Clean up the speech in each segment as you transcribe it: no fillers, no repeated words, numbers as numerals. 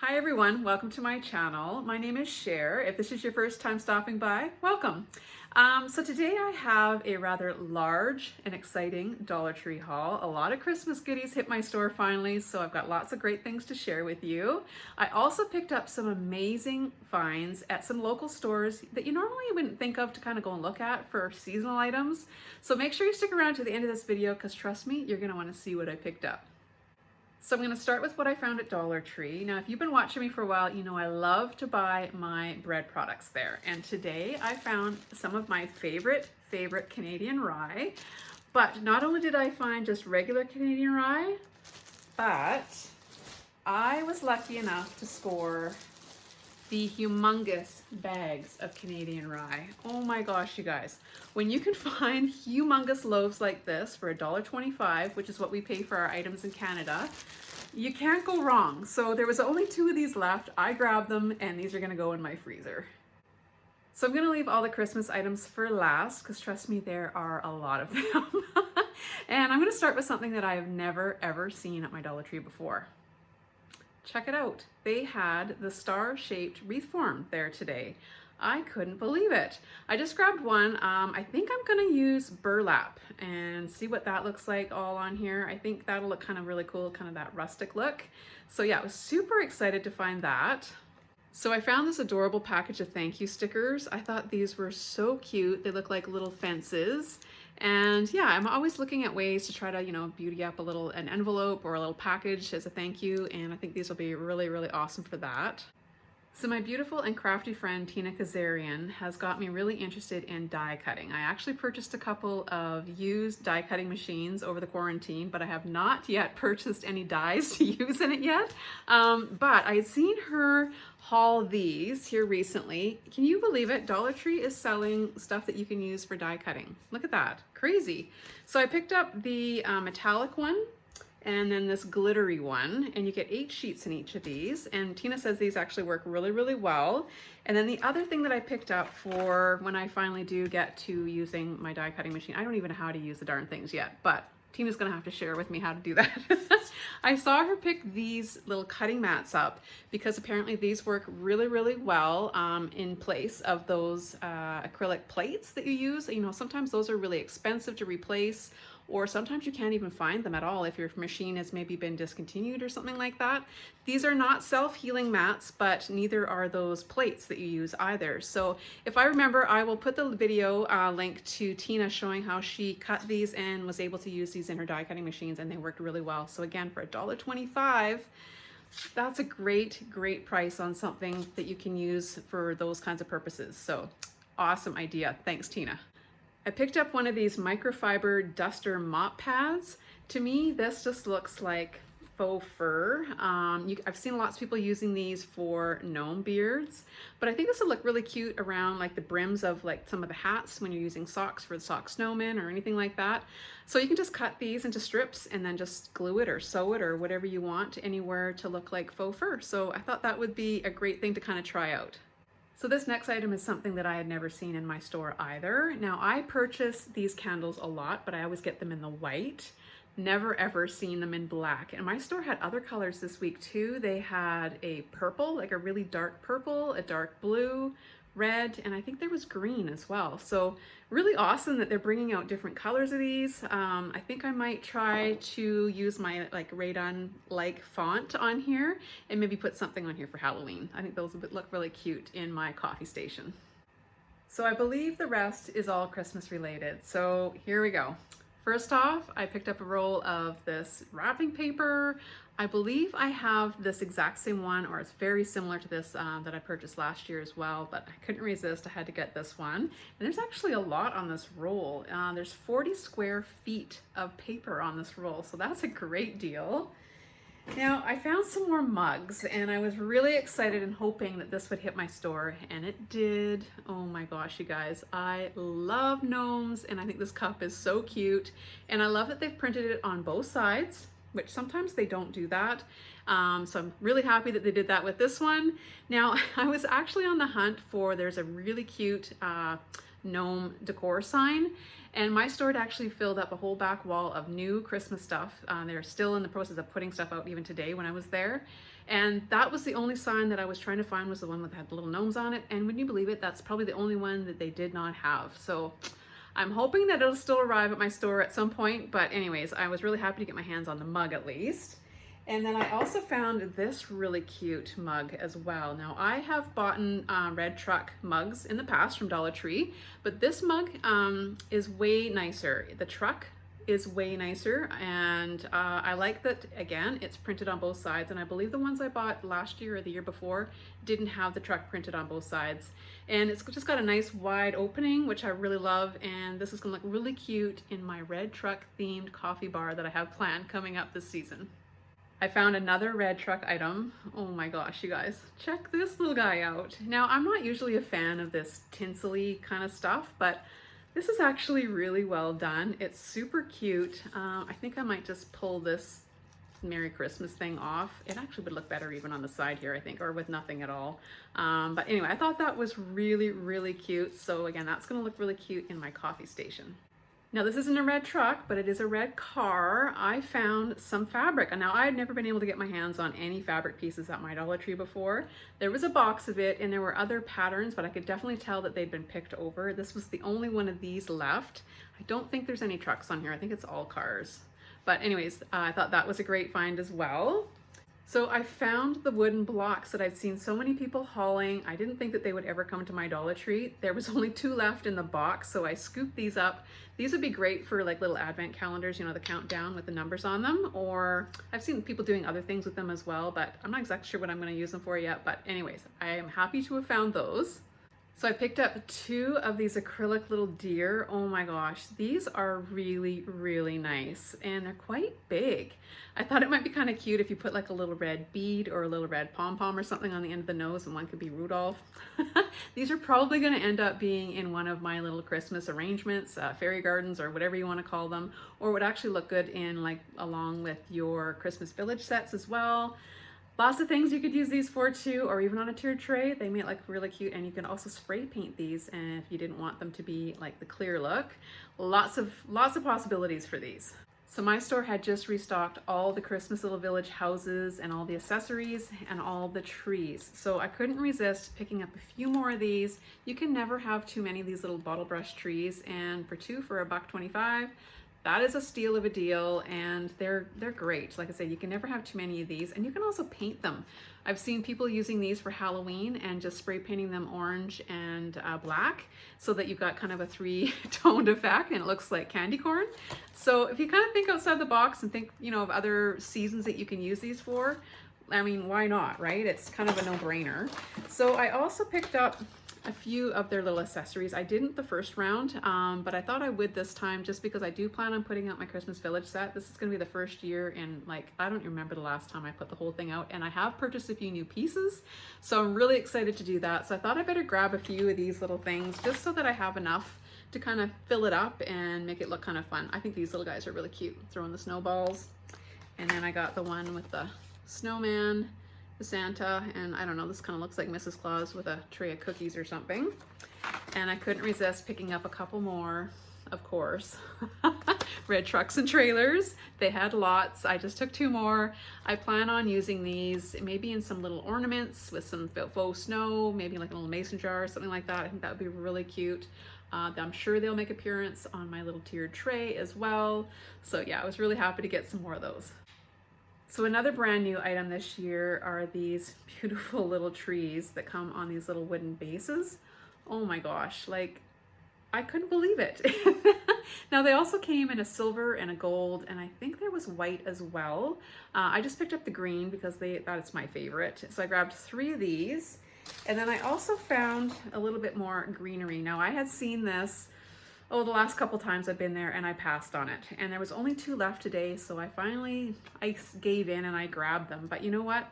Hi everyone, welcome to my channel. My name is Sher. If this is your first time stopping by, welcome. So today I have a rather large and exciting Dollar Tree haul. A lot of Christmas goodies hit my store finally, so I've got lots of great things to share with you. I also picked up some amazing finds at some local stores that you normally wouldn't think of to kind of go and look at for seasonal items. So make sure you stick around to the end of this video because trust me, you're going to want to see what I picked up. So I'm going to start with what I found at Dollar Tree. Now, if you've been watching me for a while, you know I love to buy my bread products there. And today I found some of my favorite Canadian rye. But not only did I find just regular Canadian rye, but I was lucky enough to score the humongous bags of Canadian rye. Oh my gosh, you guys. When you can find humongous loaves like this for $1.25, which is what we pay for our items in Canada, you can't go wrong. So there was only 2 of these left. I grabbed them and these are gonna go in my freezer. So I'm gonna leave all the Christmas items for last because trust me, there are a lot of them. And I'm gonna start with something that I have never ever seen at my Dollar Tree before. Check it out. They had the star-shaped wreath form there today. I couldn't believe it. I just grabbed one. I think I'm gonna use burlap and see what that looks like all on here. I think that'll look kind of really cool, kind of that rustic look. So yeah, I was super excited to find that. So I found this adorable package of thank you stickers. I thought these were so cute. They look like little fences. And yeah, I'm always looking at ways to try to, beauty up an envelope or a little package as a thank you. And I think these will be really, really awesome for that. So my beautiful and crafty friend Tina Kazarian has got me really interested in die cutting. I actually purchased a couple of used die cutting machines over the quarantine, but I have not yet purchased any dies to use in it yet. But I had seen her haul these here recently. Can you believe it? Dollar Tree is selling stuff that you can use for die cutting. Look at that, crazy. So I picked up the metallic one and then this glittery one, and you get 8 sheets in each of these. And Tina says these actually work really, really well. And then the other thing that I picked up for when I finally do get to using my die cutting machine, I don't even know how to use the darn things yet, but Tina's gonna have to share with me how to do that. I saw her pick these little cutting mats up because apparently these work really, really well in place of those acrylic plates that you use. Sometimes those are really expensive to replace, or sometimes you can't even find them at all if your machine has maybe been discontinued or something like that. These are not self-healing mats, but neither are those plates that you use either. So if I remember, I will put the video link to Tina showing how she cut these and was able to use these in her die cutting machines, and they worked really well. So again, for $1.25, that's a great, great price on something that you can use for those kinds of purposes. So awesome idea. Thanks, Tina. I picked up one of these microfiber duster mop pads. To me, this just looks like faux fur. I've seen lots of people using these for gnome beards, but I think this would look really cute around like the brims of like some of the hats when you're using socks for the sock snowman or anything like that. So you can just cut these into strips and then just glue it or sew it or whatever you want anywhere to look like faux fur. So I thought that would be a great thing to kind of try out. So this next item is something that I had never seen in my store either. Now I purchase these candles a lot, but I always get them in the white. Never ever seen them in black. And my store had other colors this week too. They had a purple, like a really dark purple, a dark blue, red, and I think there was green as well. So really awesome that they're bringing out different colors of these. I think I might try to use my like Raydon-like font on here and maybe put something on here for Halloween. I think those would look really cute in my coffee station. So I believe the rest is all Christmas related. So here we go. First off, I picked up a roll of this wrapping paper. I believe I have this exact same one, or it's very similar to this that I purchased last year as well, but I couldn't resist. I had to get this one. And there's actually a lot on this roll. There's 40 square feet of paper on this roll, so that's a great deal. Now, I found some more mugs, and I was really excited and hoping that this would hit my store, and it did. Oh my gosh, you guys. I love gnomes, and I think this cup is so cute. And I love that they've printed it on both sides, which sometimes they don't do that. So I'm really happy that they did that with this one. Now, I was actually on the hunt for, there's a really cute gnome decor sign, and my store had actually filled up a whole back wall of new Christmas stuff. They're still in the process of putting stuff out even today when I was there. And that was the only sign that I was trying to find, was the one that had the little gnomes on it. And would you believe it, that's probably the only one that they did not have. So I'm hoping that it'll still arrive at my store at some point. But anyways, I was really happy to get my hands on the mug at least. And then I also found this really cute mug as well. Now I have bought red truck mugs in the past from Dollar Tree, but this mug is way nicer. The truck is way nicer, and I like that, again, it's printed on both sides, and I believe the ones I bought last year or the year before didn't have the truck printed on both sides. And it's just got a nice wide opening, which I really love, and this is gonna look really cute in my red truck themed coffee bar that I have planned coming up this season. I found another red truck item. Oh my gosh, you guys, check this little guy out. Now, I'm not usually a fan of this tinsely kind of stuff, but this is actually really well done. It's super cute. I think I might just pull this Merry Christmas thing off. It actually would look better even on the side here, I think, or with nothing at all. But anyway, I thought that was really, really cute. So again, that's gonna look really cute in my coffee station. Now this isn't a red truck, but it is a red car. I found some fabric, and now I had never been able to get my hands on any fabric pieces at my Dollar Tree before. There was a box of it, and there were other patterns, but I could definitely tell that they'd been picked over. This was the only one of these left. I don't think there's any trucks on here. I think it's all cars. But anyways, I thought that was a great find as well. So I found the wooden blocks that I've seen so many people hauling. I didn't think that they would ever come to my Dollar Tree. There was only 2 left in the box, so I scooped these up. These would be great for like little advent calendars, you know, the countdown with the numbers on them, or I've seen people doing other things with them as well, but I'm not exactly sure what I'm going to use them for yet. But anyways, I am happy to have found those. So I picked up 2 of these acrylic little deer. Oh my gosh, these are really, really nice, and they're quite big. I thought it might be kind of cute if you put like a little red bead or a little red pom-pom or something on the end of the nose, and one could be Rudolph. These are probably going to end up being in one of my little Christmas arrangements, fairy gardens, or whatever you want to call them, or would actually look good in like along with your Christmas village sets as well. Lots of things you could use these for too, or even on a tiered tray. They make like really cute, and you can also spray paint these, and if you didn't want them to be like the clear look. Lots of possibilities for these. So my store had just restocked all the Christmas little village houses and all the accessories and all the trees. So I couldn't resist picking up a few more of these. You can never have too many of these little bottle brush trees, and for 2 for $1.25. That is a steal of a deal, and they're great. Like I said, you can never have too many of these, and you can also paint them. I've seen people using these for Halloween and just spray painting them orange and black, so that you've got kind of a 3-toned effect, and it looks like candy corn. So if you kind of think outside the box and think, you know, of other seasons that you can use these for, I mean, why not, right? It's kind of a no-brainer. So I also picked up a few of their little accessories. I didn't the first round, but I thought I would this time, just because I do plan on putting out my Christmas village set. This is going to be the first year in, like, I don't remember the last time I put the whole thing out, and I have purchased a few new pieces, so I'm really excited to do that. So I thought I better grab a few of these little things just so that I have enough to kind of fill it up and make it look kind of fun. I think these little guys are really cute, throwing the snowballs. And then I got the one with the snowman, the Santa, and I don't know, this kind of looks like Mrs. Claus with a tray of cookies or something. And I couldn't resist picking up a couple more, of course. Red trucks and trailers. They had lots. I just took 2 more. I plan on using these maybe in some little ornaments with some faux snow, maybe like a little mason jar or something like that. I think that would be really cute. I'm sure they'll make appearance on my little tiered tray as well. So yeah, I was really happy to get some more of those. So another brand new item this year are these beautiful little trees that come on these little wooden bases. Oh my gosh, like, I couldn't believe it. Now they also came in a silver and a gold, and I think there was white as well. I just picked up the green because that's my favorite. So I grabbed 3 of these, and then I also found a little bit more greenery. Now I had seen this, the last couple times I've been there, and I passed on it. And there was only 2 left today, so I gave in and I grabbed them. But you know what?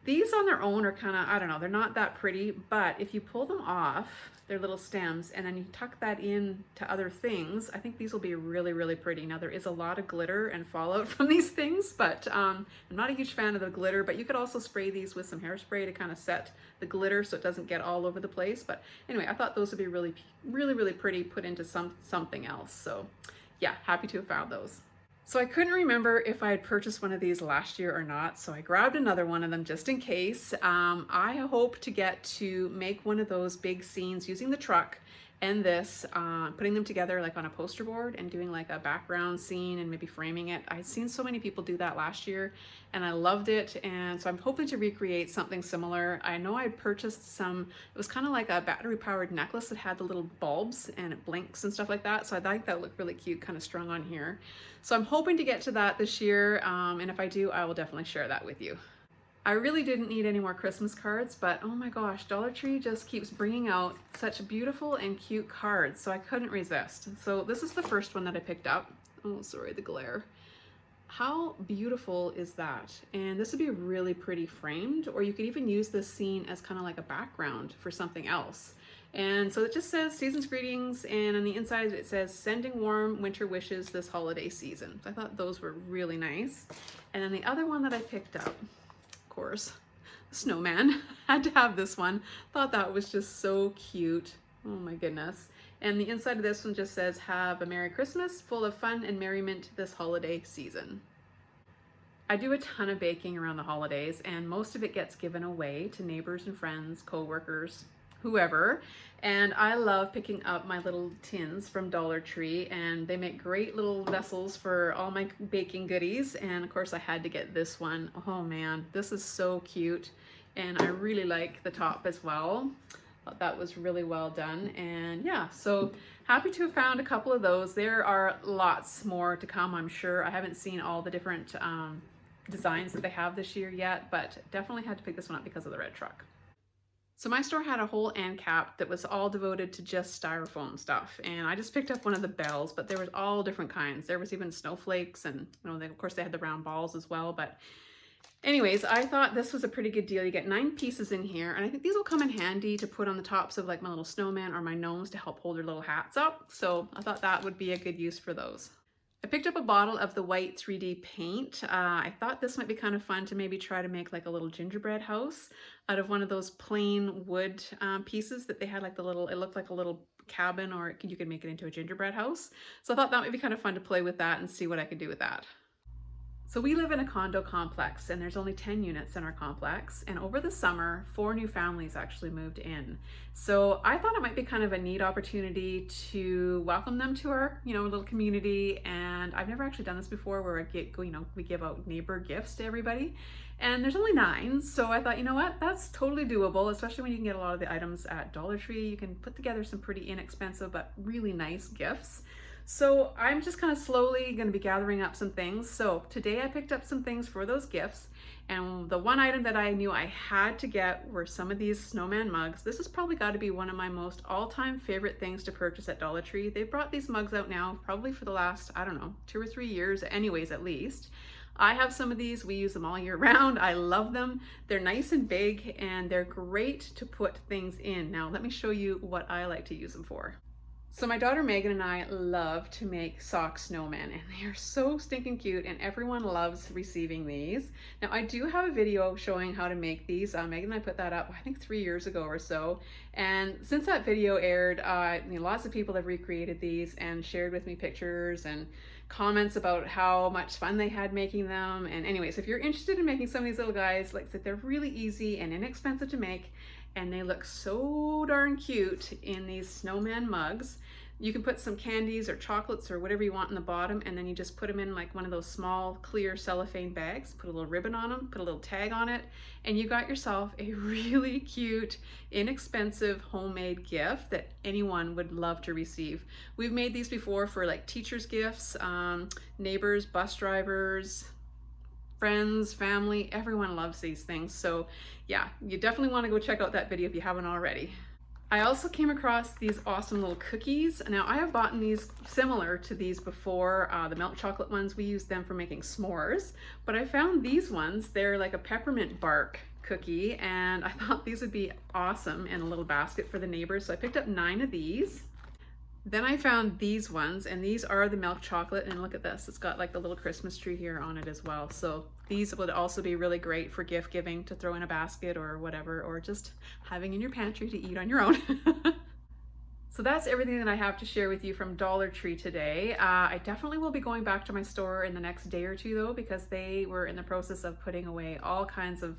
These on their own are kind of, I don't know, they're not that pretty, but if you pull them off, their little stems, and then you tuck that in to other things, I think these will be really, really pretty. Now there is a lot of glitter and fallout from these things, but I'm not a huge fan of the glitter, but you could also spray these with some hairspray to kind of set the glitter so it doesn't get all over the place. But anyway, I thought those would be really, really, really pretty put into something else. So yeah, happy to have found those. So I couldn't remember if I had purchased one of these last year or not, so I grabbed another one of them just in case. I hope to get to make one of those big scenes using the truck and this, putting them together like on a poster board and doing like a background scene and maybe framing it. I'd seen so many people do that last year and I loved it, and so I'm hoping to recreate something similar. I know I purchased some, it was kind of like a battery powered necklace that had the little bulbs and it blinks and stuff like that, so I think that looked really cute, kind of strung on here. So I'm hoping to get to that this year, and if I do, I will definitely share that with you. I really didn't need any more Christmas cards, but oh my gosh, Dollar Tree just keeps bringing out such beautiful and cute cards, so I couldn't resist. So this is the first one that I picked up. Oh, sorry, the glare. How beautiful is that? And this would be really pretty framed, or you could even use this scene as kind of like a background for something else. And so it just says season's greetings, and on the inside it says sending warm winter wishes this holiday season. So I thought those were really nice. And then the other one that I picked up, course, snowman. Had to have this one. Thought that was just so cute. Oh my goodness. And the inside of this one just says, have a Merry Christmas, full of fun and merriment this holiday season. I do a ton of baking around the holidays, and most of it gets given away to neighbors and friends, co-workers, whoever. And I love picking up my little tins from Dollar Tree, and they make great little vessels for all my baking goodies. And of course I had to get this one. Oh man, this is so cute. And I really like the top as well. Thought that was really well done. And yeah, so happy to have found a couple of those. There are lots more to come, I'm sure. I haven't seen all the different designs that they have this year yet, but definitely had to pick this one up because of the red truck. So my store had a whole end cap that was all devoted to just styrofoam stuff, and I just picked up one of the bells, but there was all different kinds. There was even snowflakes, and you know, of course they had the round balls as well. But anyways, I thought this was a pretty good deal. You get 9 pieces in here, and I think these will come in handy to put on the tops of like my little snowman or my gnomes to help hold their little hats up. So I thought that would be a good use for those. I picked up a bottle of the white 3D paint. I thought this might be kind of fun to maybe try to make like a little gingerbread house out of one of those plain wood pieces that they had, like the little, it looked like a little cabin, or you could make it into a gingerbread house. So I thought that might be kind of fun to play with that and see what I could do with that. So we live in a condo complex, and there's only 10 units in our complex, and over the summer 4 new families actually moved in. So I thought it might be kind of a neat opportunity to welcome them to our little community. And I've never actually done this before, where we give out neighbor gifts to everybody, and there's only 9. So I thought, you know what, that's totally doable, especially when you can get a lot of the items at Dollar Tree. You can put together some pretty inexpensive but really nice gifts. So I'm just kind of slowly going to be gathering up some things. So today I picked up some things for those gifts, and the one item that I knew I had to get were some of these snowman mugs. This has probably got to be one of my most all-time favorite things to purchase at Dollar Tree. They've brought these mugs out now probably for the last, I don't know, 2 or 3 years anyways, at least. I have some of these. We use them all year round. I love them. They're nice and big, and they're great to put things in. Now let me show you what I like to use them for. So my daughter Megan and I love to make sock snowmen, and they are so stinking cute, and everyone loves receiving these. Now I do have a video showing how to make these. Megan and I put that up I think 3 years ago or so, and since that video aired, lots of people have recreated these and shared with me pictures and comments about how much fun they had making them. And anyways, if you're interested in making some of these little guys, like I said, they're really easy and inexpensive to make, and they look so darn cute in these snowman mugs. You can put some candies or chocolates or whatever you want in the bottom, and then you just put them in like one of those small clear cellophane bags, put a little ribbon on them, put a little tag on it, and you got yourself a really cute, inexpensive homemade gift that anyone would love to receive. We've made these before for like teachers' gifts, neighbors, bus drivers, friends, family. Everyone loves these things. So yeah, you definitely want to go check out that video if you haven't already. I also came across these awesome little cookies. Now I have bought these similar to these before, the milk chocolate ones. We use them for making s'mores, but I found these ones. They're like a peppermint bark cookie, and I thought these would be awesome in a little basket for the neighbors. So I picked up 9 of these. Then I found these ones, and these are the milk chocolate, and look at this, it's got like the little Christmas tree here on it as well. So these would also be really great for gift giving, to throw in a basket or whatever, or just having in your pantry to eat on your own. So that's everything that I have to share with you from Dollar Tree today. I definitely will be going back to my store in the next day or two though, because they were in the process of putting away all kinds of,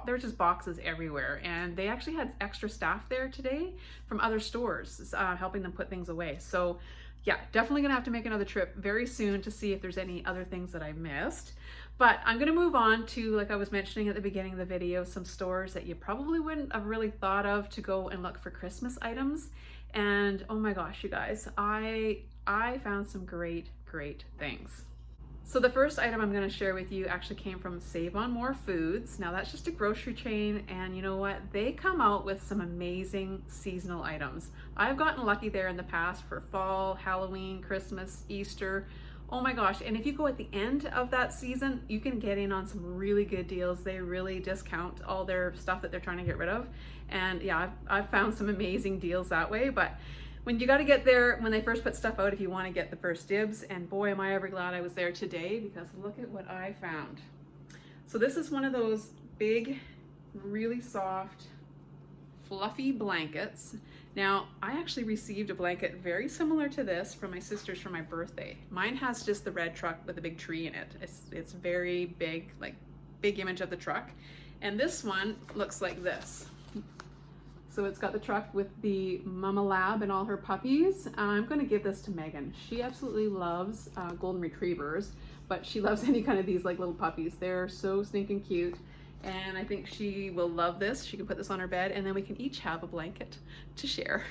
there were just boxes everywhere, and they actually had extra staff there today from other stores helping them put things away. So yeah, definitely gonna have to make another trip very soon to see if there's any other things that I missed. But I'm gonna move on to, like I was mentioning at the beginning of the video, some stores that you probably wouldn't have really thought of to go and look for Christmas items. And oh my gosh, you guys, I found some great things. So the first item I'm going to share with you actually came from Save on More Foods. Now that's just a grocery chain, and you know what? They come out with some amazing seasonal items. I've gotten lucky there in the past for fall, Halloween, Christmas, Easter. Oh my gosh, and if you go at the end of that season, you can get in on some really good deals. They really discount all their stuff that they're trying to get rid of. And yeah, I've found some amazing deals that way. But when you got to get there, when they first put stuff out, if you want to get the first dibs, and boy, am I ever glad I was there today, because look at what I found. So this is one of those big, really soft, fluffy blankets. Now, I actually received a blanket very similar to this from my sister's for my birthday. Mine has just the red truck with a big tree in it. It's very big, like big image of the truck. And this one looks like this. So it's got the truck with the Mama Lab and all her puppies. I'm gonna give this to Megan. She absolutely loves golden retrievers, but she loves any kind of these like little puppies. They're so stinking cute. And I think she will love this. She can put this on her bed, and then we can each have a blanket to share.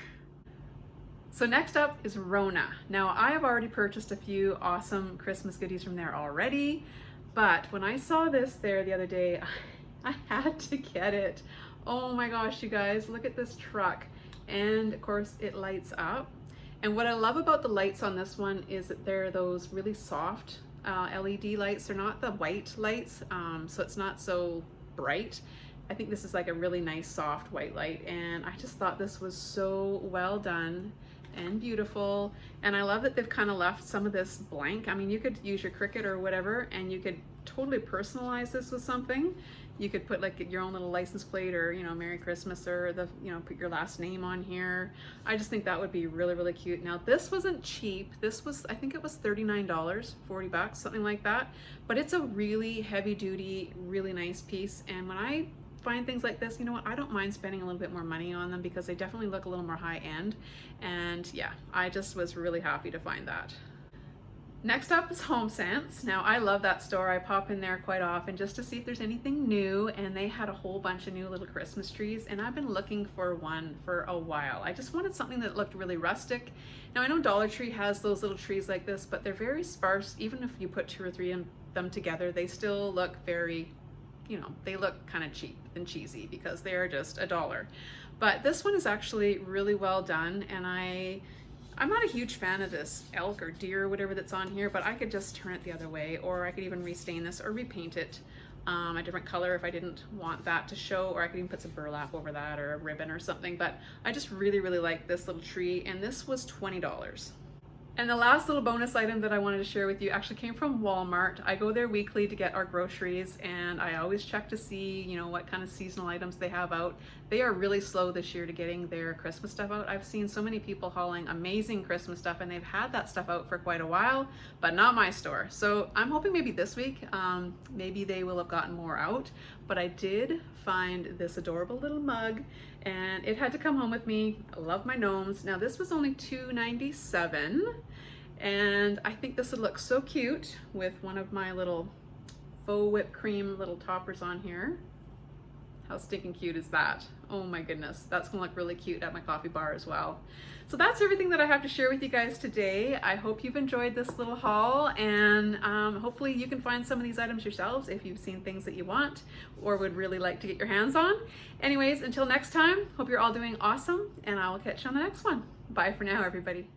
So next up is Rona. Now I have already purchased a few awesome Christmas goodies from there already, but when I saw this there the other day, I had to get it. Oh my gosh, you guys, look at this truck. And of course it lights up. And what I love about the lights on this one is that they're those really soft LED lights. They're not the white lights, so it's not so bright. I think this is like a really nice soft white light, and I just thought this was so well done and beautiful. And I love that they've kind of left some of this blank. I mean, you could use your Cricut or whatever, and you could totally personalize this with something. You could put like your own little license plate, or you know, Merry Christmas, or the, you know, put your last name on here. I just think that would be really cute. Now this wasn't cheap. This was, I think it was $39, 40 bucks, something like that. But it's a really heavy duty, really nice piece. And when I find things like this, you know what, I don't mind spending a little bit more money on them, because they definitely look a little more high end. And yeah, I just was really happy to find that. Next up is HomeSense. Now I love that store. I pop in there quite often just to see if there's anything new, and they had a whole bunch of new little Christmas trees, and I've been looking for one for a while. I just wanted something that looked really rustic. Now I know Dollar Tree has those little trees like this, but they're very sparse. Even if you put 2 or 3 of them together, they still look very, you know, they look kind of cheap and cheesy because they're just $1. But this one is actually really well done, and I'm not a huge fan of this elk or deer or whatever that's on here, but I could just turn it the other way, or I could even restain this or repaint it a different color if I didn't want that to show, or I could even put some burlap over that or a ribbon or something. But I just really like this little tree, and this was $20. And the last little bonus item that I wanted to share with you actually came from Walmart. I go there weekly to get our groceries, and I always check to see, you know, what kind of seasonal items they have out. They are really slow this year to getting their Christmas stuff out. I've seen so many people hauling amazing Christmas stuff, and they've had that stuff out for quite a while, but not my store. So I'm hoping maybe this week, maybe they will have gotten more out. But I did find this adorable little mug, and it had to come home with me. I love my gnomes. Now this was only $2.97, and I think this would look so cute with one of my little faux whipped cream little toppers on here. How stinking cute is that? Oh my goodness, that's gonna look really cute at my coffee bar as well. So that's everything that I have to share with you guys today. I hope you've enjoyed this little haul, and hopefully you can find some of these items yourselves if you've seen things that you want or would really like to get your hands on. Anyways, until next time, hope you're all doing awesome, and I will catch you on the next one. Bye for now, everybody.